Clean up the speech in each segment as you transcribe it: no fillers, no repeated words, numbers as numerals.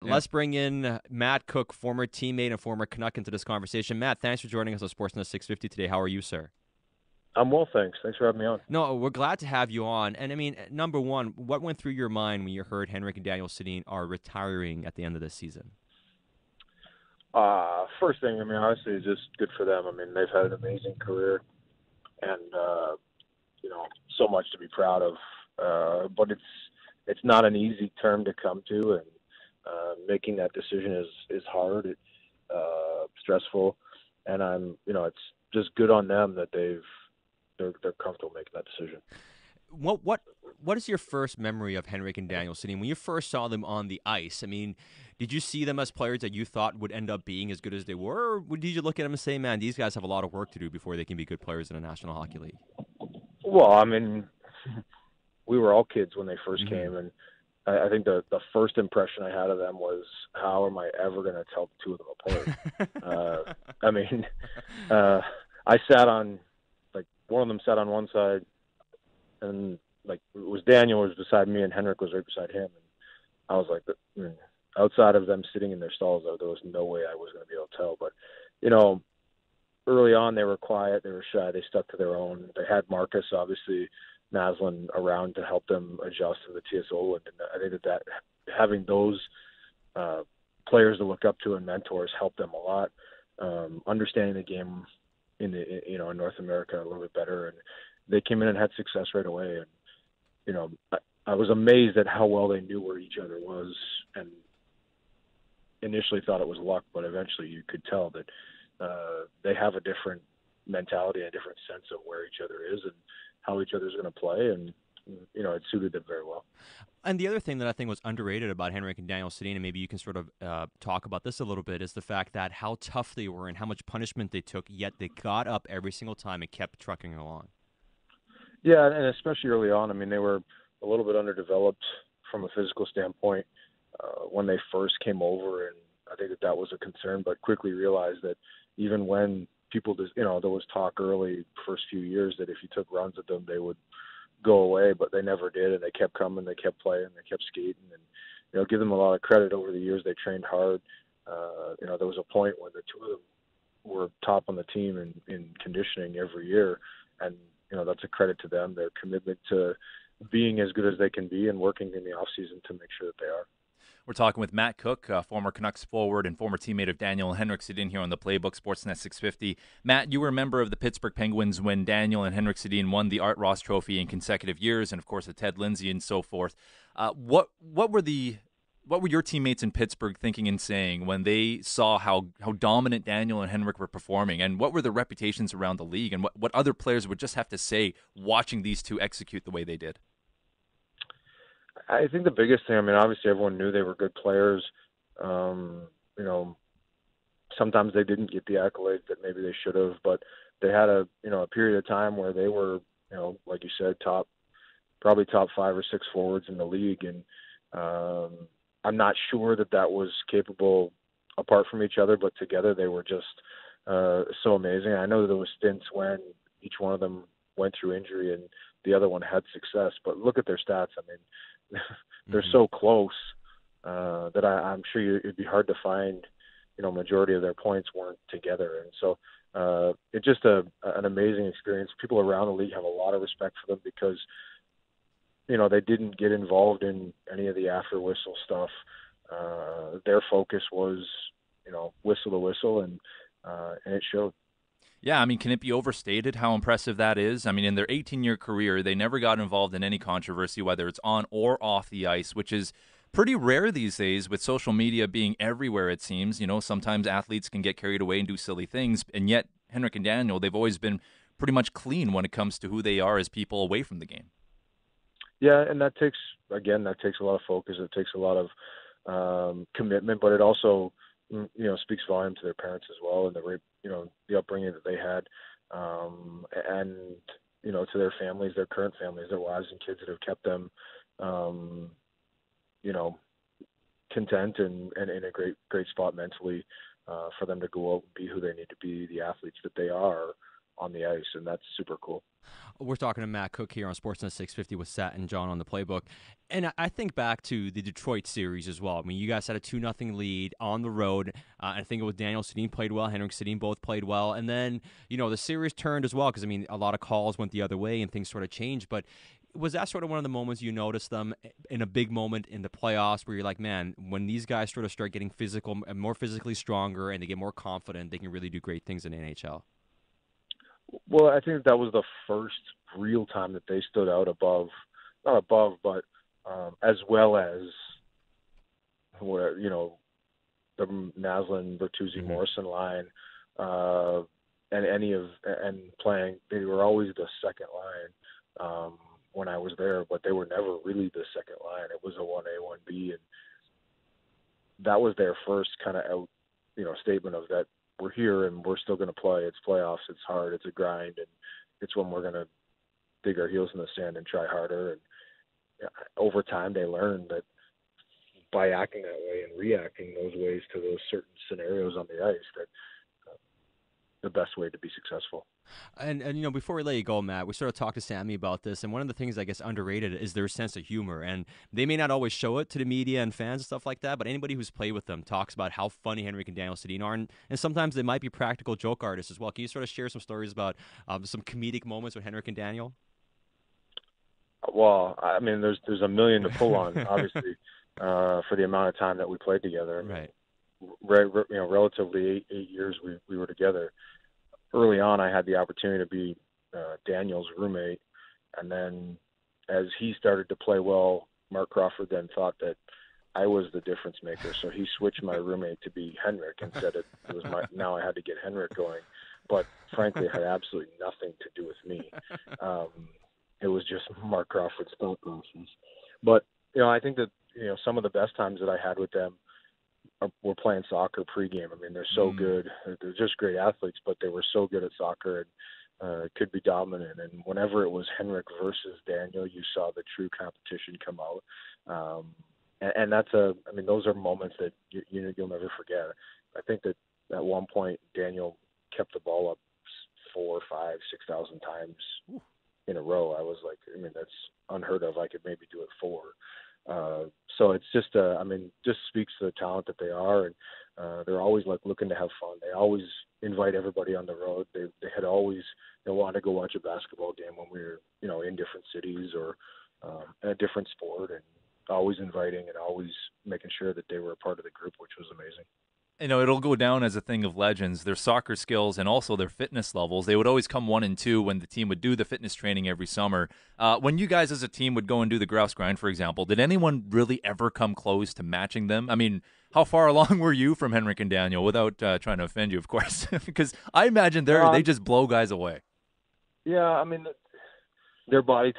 Yeah. Let's bring in Matt Cooke, former teammate and former Canuck, into this conversation. Matt, thanks for joining us on Sportsnet 650 today. How are you, sir? I'm well, thanks. Thanks for having me on. No, we're glad to have you on. And I mean, number one, what went through your mind when you heard Henrik and Daniel Sedin are retiring at the end of this season? First thing, I mean, honestly, it's just good for them. I mean, they've had an amazing career, and so much to be proud of. But it's not an easy term to come to, and making that decision is hard, stressful, and it's just good on them that they're comfortable making that decision. What is your first memory of Henrik and Daniel Sedin? When you first saw them on the ice, I mean, did you see them as players that you thought would end up being as good as they were, or did you look at them and say, man, these guys have a lot of work to do before they can be good players in the National Hockey League? Well, I mean, we were all kids when they first Mm-hmm. came, and I think the first impression I had of them was, how am I ever going to tell the two of them apart? I mean, I sat on, like, one of them sat on one side, and like it was Daniel was beside me, and Henrik was right beside him, and I was like, outside of them sitting in their stalls, there was no way I was going to be able to tell. But early on, they were quiet, they were shy, they stuck to their own. They had Marcus, obviously, Naslin around to help them adjust to the TSO, and I think that having those players to look up to and mentors helped them a lot. Understanding the game in North America a little bit better, and they came in and had success right away. And I was amazed at how well they knew where each other was, and initially thought it was luck, but eventually you could tell that they have a different mentality and a different sense of where each other is and how each other's going to play, and it suited them very well. And the other thing that I think was underrated about Henrik and Daniel Sedin, and maybe you can sort of talk about this a little bit, is the fact that how tough they were and how much punishment they took, yet they got up every single time and kept trucking along. Yeah, and especially early on, I mean, they were a little bit underdeveloped from a physical standpoint when they first came over, and I think that was a concern, but quickly realized that even when people, there was talk early first few years that if you took runs at them, they would go away, but they never did, and they kept coming, they kept playing, they kept skating, and give them a lot of credit. Over the years, they trained hard. There was a point when the two of them were top on the team in conditioning every year, and that's a credit to them, their commitment to being as good as they can be and working in the off season to make sure that they are. We're talking with Matt Cooke, former Canucks forward and former teammate of Daniel and Henrik Sedin here on the Playbook, Sportsnet 650. Matt, you were a member of the Pittsburgh Penguins when Daniel and Henrik Sedin won the Art Ross Trophy in consecutive years, and of course the Ted Lindsay and so forth. What were your teammates in Pittsburgh thinking and saying when they saw how dominant Daniel and Henrik were performing, and what were the reputations around the league, and what other players would just have to say watching these two execute the way they did? I think the biggest thing, I mean, obviously everyone knew they were good players. Sometimes they didn't get the accolades that maybe they should have, but they had a period of time where they were, like you said, probably top 5 or 6 forwards in the league. And I'm not sure that was capable apart from each other, but together they were just so amazing. I know there was stints when each one of them went through injury and the other one had success, but look at their stats. I mean, they're so close that I'm sure it'd be hard to find, majority of their points weren't together. And so it's just an amazing experience. People around the league have a lot of respect for them because, they didn't get involved in any of the after whistle stuff. Their focus was, whistle to whistle, and it showed. Yeah, I mean, can it be overstated how impressive that is? I mean, in their 18-year career, they never got involved in any controversy, whether it's on or off the ice, which is pretty rare these days with social media being everywhere, it seems. Sometimes athletes can get carried away and do silly things, and yet Henrik and Daniel, they've always been pretty much clean when it comes to who they are as people away from the game. Yeah, and that takes a lot of focus. It takes a lot of commitment, but it also speaks volume to their parents as well, and the upbringing that they had, and to their families, their current families, their wives and kids that have kept them, content and in a great spot mentally, for them to go out and be who they need to be, the athletes that they are on the ice, and that's super cool. We're talking to Matt Cooke here on Sportsnet 650 with Sat and John on the playbook. And I think back to the Detroit series as well. I mean, you guys had a 2-0 lead on the road. I think it was Daniel Sedin played well, Henrik Sedin both played well. And then, the series turned as well because, I mean, a lot of calls went the other way and things sort of changed. But was that sort of one of the moments you noticed them in a big moment in the playoffs where you're like, man, when these guys sort of start getting physical, more physically stronger and they get more confident, they can really do great things in the NHL? Well, I think that was the first real time that they stood out not above, but as well as where, the Naslund, Bertuzzi, Morrison line, and playing, they were always the second line when I was there, but they were never really the second line. It was a 1A, 1B, and that was their first kind of out, statement of that. We're here and we're still going to play. It's playoffs. It's hard. It's a grind, and it's when we're going to dig our heels in the sand and try harder. And over time, they learned that by acting that way and reacting those ways to those certain scenarios on the ice, that the best way to be successful. And before we let you go, Matt, we sort of talked to Sammy about this, and one of the things I guess underrated is their sense of humor. And they may not always show it to the media and fans and stuff like that, but anybody who's played with them talks about how funny Henrik and Daniel Sedin are, and sometimes they might be practical joke artists as well. Can you sort of share some stories about some comedic moments with Henrik and Daniel? Well, I mean, there's a million to pull on, obviously, for the amount of time that we played together. Right. Relatively 8 years we were together. Early on, I had the opportunity to be Daniel's roommate, and then as he started to play well, Mark Crawford then thought that I was the difference maker, so he switched my roommate to be Henrik and said it was now I had to get Henrik going. But frankly, it had absolutely nothing to do with me. It was just Mark Crawford's thought process. But I think that some of the best times that I had with them were playing soccer pregame. I mean, they're so good. They're just great athletes, but they were so good at soccer and could be dominant. And whenever it was Henrik versus Daniel, you saw the true competition come out. And that's those are moments that you'll never forget. I think that at one point Daniel kept the ball up 4,000, 5,000, 6,000 times in a row. I was like, that's unheard of. I could maybe do it 4. So it's just, just speaks to the talent that they are, and they're always like looking to have fun. They always invite everybody on the road. They had always wanted to go watch a basketball game when we were, in different cities or in a different sport, and always inviting and always making sure that they were a part of the group, which was amazing. It'll go down as a thing of legends. Their soccer skills and also their fitness levels. They would always come 1 and 2 when the team would do the fitness training every summer. When you guys as a team would go and do the grouse grind, for example, did anyone really ever come close to matching them? I mean, how far along were you from Henrik and Daniel, without trying to offend you, of course? Because I imagine they just blow guys away. Yeah, I mean, their body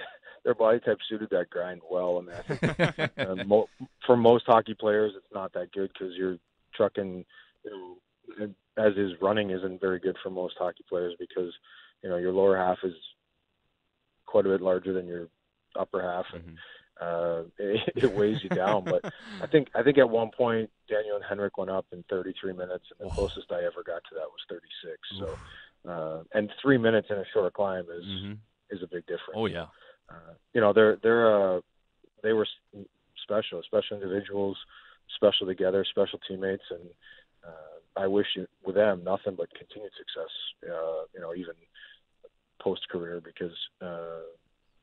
type suited that grind well. I think for most hockey players, it's not that good because you're trucking, as is running isn't very good for most hockey players because, your lower half is quite a bit larger than your upper half, and it weighs you down. But I think at one point Daniel and Henrik went up in 33 minutes, and the closest I ever got to that was 36. So, and 3 minutes in a short climb is a big difference. Oh yeah. They were special individuals, special together, special teammates, and I wish with them nothing but continued success, even post-career, because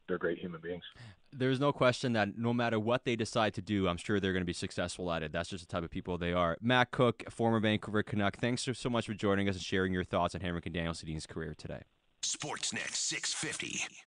they're great human beings. There's no question that no matter what they decide to do, I'm sure they're going to be successful at it. That's just the type of people they are. Matt Cooke, former Vancouver Canuck, thanks so much for joining us and sharing your thoughts on Henrik and Daniel Sedin's career today. Sportsnet 650.